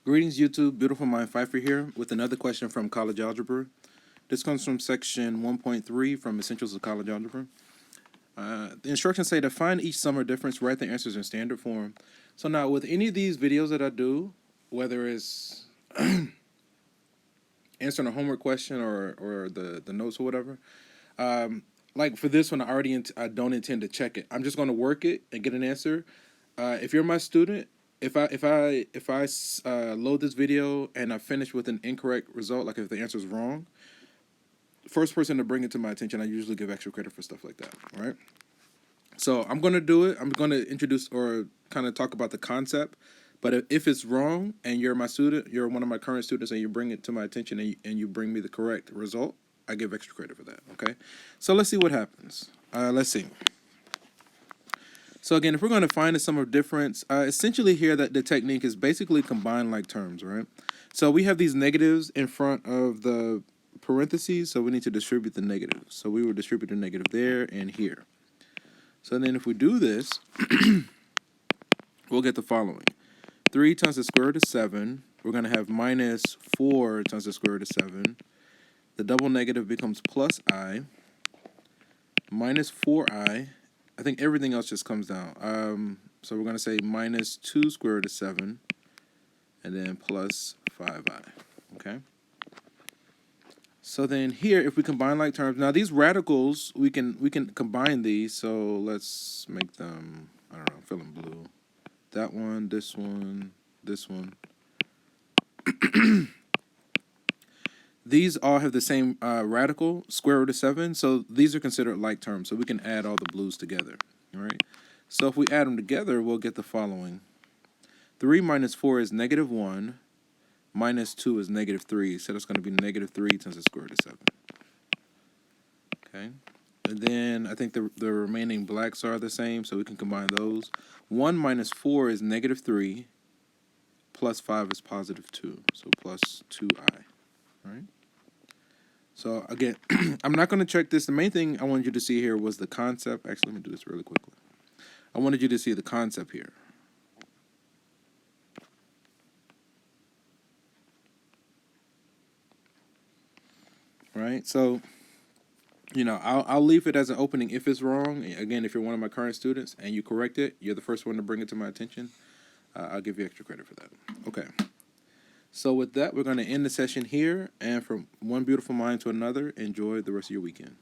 Greetings, YouTube. Beautiful Mind Pfeiffer here with another question from College Algebra. This comes from section 1.3 from Essentials of College Algebra. The instructions say to find each sum or difference, write the answers in standard form. So now with any of these videos that I do, whether it's answering a homework question or the notes or whatever, like for this one, I don't intend to check it. I'm just going to work it and get an answer. If you're my student, if I load this video and I finish with an incorrect result, like if the answer is wrong, first person to bring it to my attention, I usually give extra credit for stuff like that, right? So I'm going to do it. I'm going to introduce or kind of talk about the concept. But if it's wrong and you're my student, you're one of my current students, and you bring it to my attention and you bring me the correct result, I give extra credit for that, okay? So let's see what happens. Let's see. So again, if we're going to find the sum of difference, essentially here that the technique is basically combine like terms, right? So we have these negatives in front of the parentheses, so we need to distribute the negatives. So we will distribute the negative there and here. So then if we do this, we'll get the following. 3 times the square root of 7. We're going to have minus 4 times the square root of 7. The double negative becomes plus I. Minus 4I. I think everything else just comes down. So we're going to say minus 2 square root of 7. And then plus 5I. Okay? So then here, if we combine like terms, now these radicals, we can combine these. So let's make them, I don't know, I'm feeling blue. That one, this one, this one. These all have the same radical, square root of 7. So these are considered like terms. So we can add all the blues together. All right. So if we add them together, we'll get the following. 3 minus 4 is negative 1. Minus 2 is negative 3. So that's going to be negative 3 times the square root of 7. Okay. And then I think the remaining blacks are the same, so we can combine those. 1 minus 4 is negative 3. Plus 5 is positive 2. So plus 2I. All right? So again, I'm not going to check this. The main thing I wanted you to see here was the concept. Actually, let me do this really quickly. I wanted you to see the concept here. Right? So, you know, I'll leave it as an opening if it's wrong. Again, if you're one of my current students and you correct it, you're the first one to bring it to my attention. I'll give you extra credit for that. Okay. So with that, we're going to end the session here. And from one beautiful mind to another, enjoy the rest of your weekend.